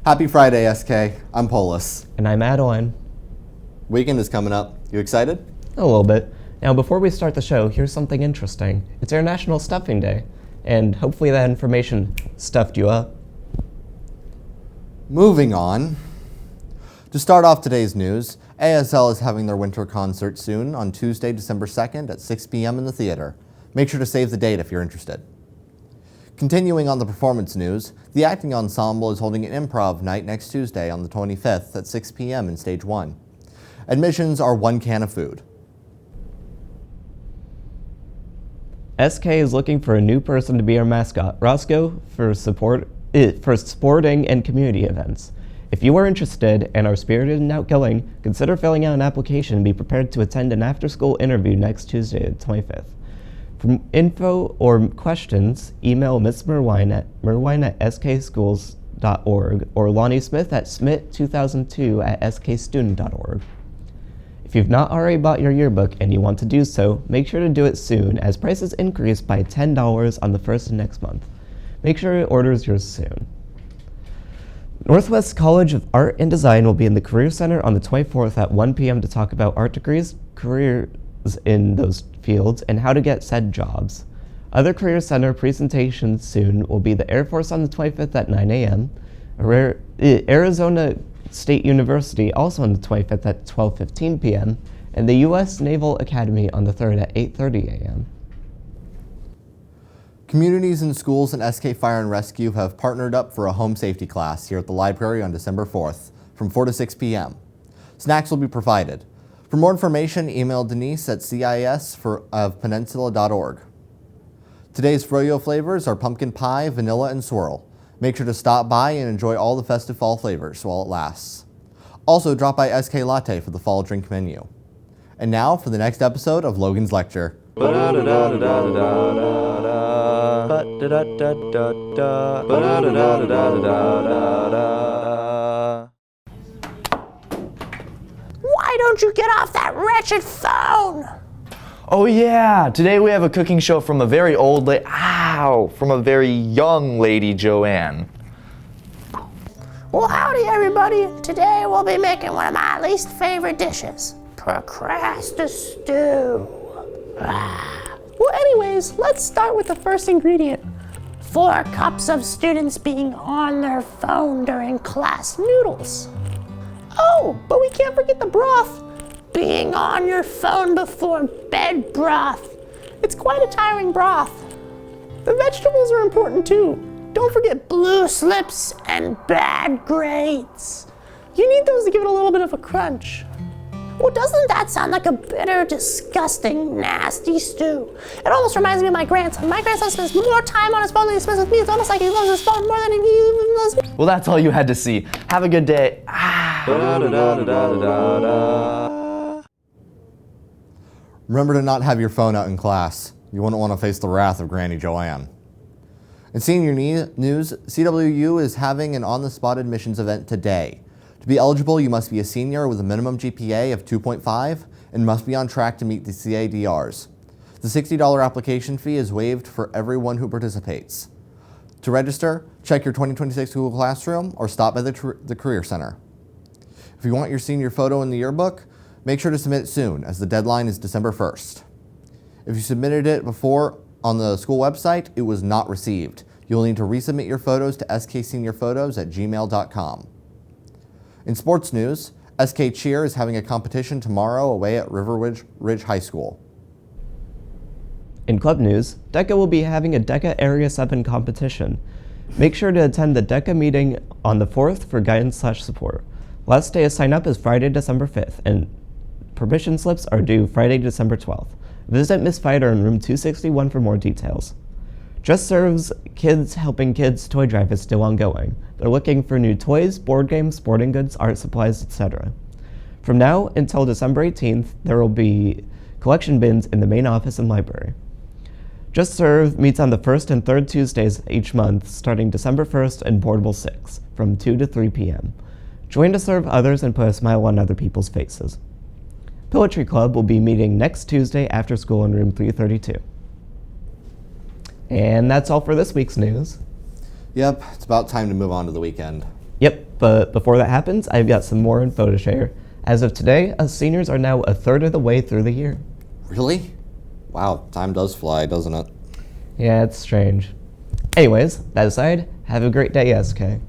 Happy Friday, SK. I'm Polis. And I'm Adeline. Weekend is coming up. You excited? A little bit. Now, before we start the show, here's something interesting. It's International Stuffing Day, and hopefully that information stuffed you up. Moving on. To start off today's news, ASL is having their winter concert soon on Tuesday, December 2nd at 6 p.m. in the theater. Make sure to save the date if you're interested. Continuing on the performance news, the acting ensemble is holding an Improv Night next Tuesday on the 25th at 6 p.m. in Stage 1. Admissions are 1 can of food. SK is looking for a new person to be our mascot, Roscoe, for sporting and community events. If you are interested and are spirited and outgoing, consider filling out an application and be prepared to attend an after-school interview next Tuesday, the 25th. For info or questions, email Ms. Merwine at skschools.org or Lonnie Smith at smith2002@skstudent.org. If you've not already bought your yearbook and you want to do so, make sure to do it soon, as prices increase by $10 on the 1st of next month. Make sure to order yours soon. Northwest College of Art and Design will be in the Career Center on the 24th at 1 p.m. to talk about art degrees, careers in those fields, and how to get said jobs. Other Career Center presentations soon will be the Air Force on the 25th at 9 a.m., Arizona State University also on the 25th at 12:15 p.m., and the U.S. Naval Academy on the 3rd at 8:30 a.m. Communities and schools and SK Fire and Rescue have partnered up for a home safety class here at the library on December 4th from 4 to 6 p.m. Snacks will be provided. For more information, email Denise at cis.peninsula.org. Today's froyo flavors are pumpkin pie, vanilla, and swirl. Make sure to stop by and enjoy all the festive fall flavors while it lasts. Also, drop by SK Latte for the fall drink menu. And now for the next episode of Logan's Lecture. Why don't you get off that wretched phone? Oh yeah, today we have a cooking show from a very from a very young lady, Joanne. Well, howdy everybody. Today we'll be making one of my least favorite dishes, procrastina stew. Well, anyways, let's start with the first ingredient. 4 cups of students being on their phone during class noodles. Oh, but we can't forget the broth. Being on your phone before bed broth. It's quite a tiring broth. The vegetables are important too. Don't forget blue slips and bad grades. You need those to give it a little bit of a crunch. Well, doesn't that sound like a bitter, disgusting, nasty stew? It almost reminds me of my grandson. My grandson spends more time on his phone than he spends with me. It's almost like he loves his phone more than he loves me. Well, that's all you had to see. Have a good day. Remember to not have your phone out in class. You wouldn't want to face the wrath of Granny Joanne. In senior news, CWU is having an on-the-spot admissions event today. To be eligible, you must be a senior with a minimum GPA of 2.5 and must be on track to meet the CADRs. The $60 application fee is waived for everyone who participates. To register, check your 2026 Google Classroom or stop by the Career Center. If you want your senior photo in the yearbook, make sure to submit it soon, as the deadline is December 1st. If you submitted it before on the school website, it was not received. You'll need to resubmit your photos to skseniorphotos@gmail.com. In sports news, SK Cheer is having a competition tomorrow away at River Ridge High School. In club news, DECA will be having a DECA Area 7 competition. Make sure to attend the DECA meeting on the 4th for guidance/support. Last day to sign up is Friday, December 5th, and permission slips are due Friday, December 12th. Visit Miss Fighter in room 261 for more details. Just Serves Kids Helping Kids toy drive is still ongoing. They're looking for new toys, board games, sporting goods, art supplies, etc. From now until December 18th, there will be collection bins in the main office and library. Just Serve meets on the 1st and 3rd Tuesdays each month, starting December 1st and Portable 6, from 2 to 3 p.m. Join to serve others and put a smile on other people's faces. Poetry Club will be meeting next Tuesday after school in room 332. And that's all for this week's news. Yep, it's about time to move on to the weekend. Yep, but before that happens, I've got some more info to share. As of today, us seniors are now a third of the way through the year. Really? Wow, time does fly, doesn't it? Yeah, it's strange. Anyways, that aside, have a great day, SK.